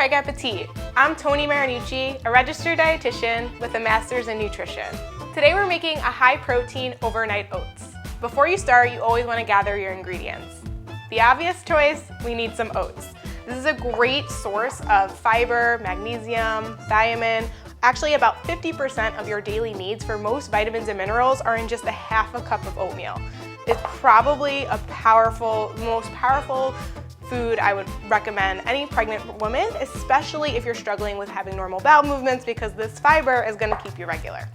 Craig Appetit. I'm Toni Marinucci, a registered dietitian with a master's in nutrition. Today we're making a high-protein overnight oats. Before you start, you always want to gather your ingredients. The obvious choice, we need some oats. This is a great source of fiber, magnesium, thiamine. Actually, about 50% of your daily needs for most vitamins and minerals are in just a half a cup of oatmeal. It's probably a most powerful food I would recommend any pregnant woman, especially if you're struggling with having normal bowel movements, because this fiber is going to keep you regular.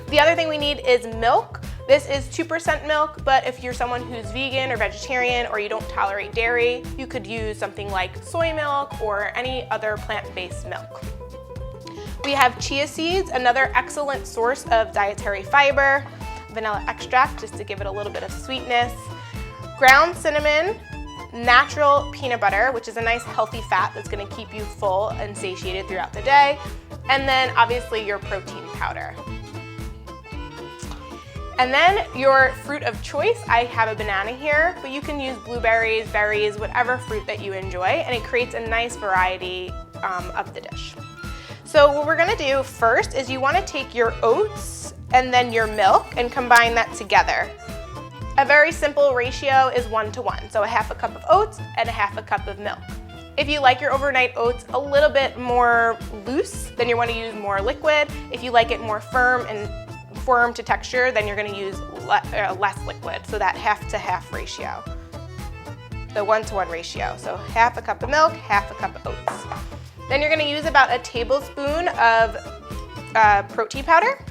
The other thing we need is milk. This is 2% milk, but if you're someone who's vegan or vegetarian or you don't tolerate dairy, you could use something like soy milk or any other plant-based milk. We have chia seeds, another excellent source of dietary fiber, vanilla extract just to give it a little bit of sweetness, ground cinnamon, natural peanut butter, which is a nice healthy fat that's going to keep you full and satiated throughout the day, and then obviously your protein powder. And then your fruit of choice, I have a banana here, but you can use blueberries, berries, whatever fruit that you enjoy, and it creates a nice variety of the dish. So what we're going to do first is you want to take your oats and then your milk and combine that together. A very simple ratio is 1-to-1, so a half a cup of oats and a half a cup of milk. If you like your overnight oats a little bit more loose, then you want to use more liquid. If you like it more firm to texture, then you're going to use less liquid, so that half-to-half ratio. The 1-to-1 ratio, so half a cup of milk, half a cup of oats. Then you're going to use about a tablespoon of protein powder.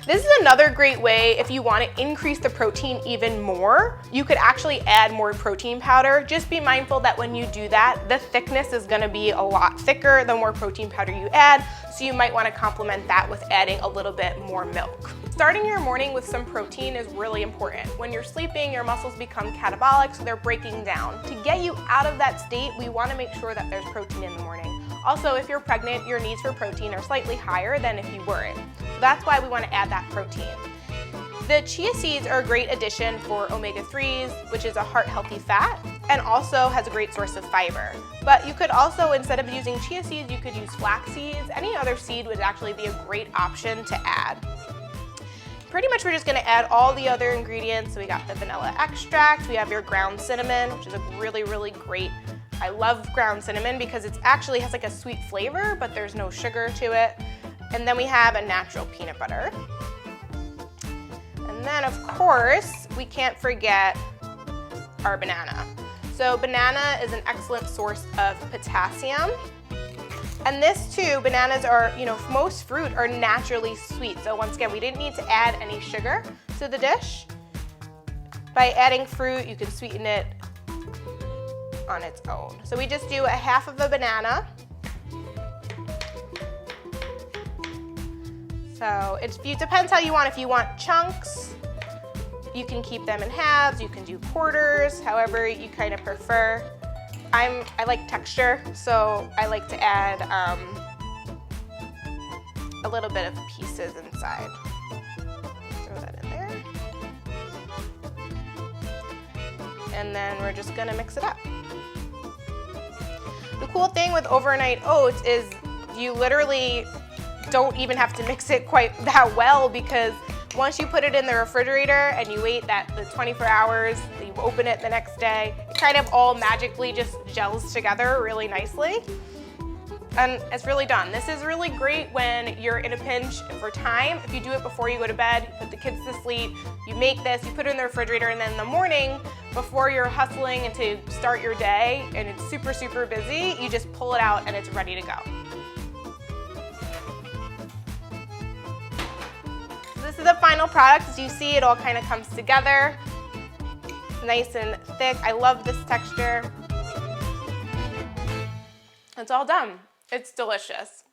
This is another great way if you want to increase the protein even more. You could actually add more protein powder. Just be mindful that when you do that, the thickness is going to be a lot thicker the more protein powder you add, so you might want to complement that with adding a little bit more milk. Starting your morning with some protein is really important. When you're sleeping, your muscles become catabolic, so they're breaking down. To get you out of that state, we want to make sure that there's protein in the morning. Also, if you're pregnant, your needs for protein are slightly higher than if you weren't. So that's why we want to add that protein. The chia seeds are a great addition for omega-3s, which is a heart-healthy fat, and also has a great source of fiber. But you could also, instead of using chia seeds, you could use flax seeds. Any other seed would actually be a great option to add. Pretty much we're just going to add all the other ingredients. So we got the vanilla extract, we have your ground cinnamon, which is a really, really great. I love ground cinnamon because it actually has like a sweet flavor, but there's no sugar to it. And then we have a natural peanut butter. And then of course, we can't forget our banana. So banana is an excellent source of potassium. And this too, bananas are, most fruit are naturally sweet. So once again, we didn't need to add any sugar to the dish. By adding fruit, you can sweeten it on its own. So we just do a half of a banana. So it depends how you want. If you want chunks, you can keep them in halves. You can do quarters, however you kind of prefer. I like texture, so I like to add a little bit of pieces inside. Throw that in there. And then we're just gonna mix it up. The cool thing with overnight oats is you literally don't even have to mix it quite that well, because once you put it in the refrigerator and you wait the 24 hours, you open it the next day, it kind of all magically just gels together really nicely. And it's really done. This is really great when you're in a pinch for time. If you do it before you go to bed, you put the kids to sleep, you make this, you put it in the refrigerator, and then in the morning, before you're hustling and to start your day and it's super, super busy, you just pull it out and it's ready to go. This is the final product. As you see, it all kind of comes together. Nice and thick. I love this texture. It's all done. It's delicious.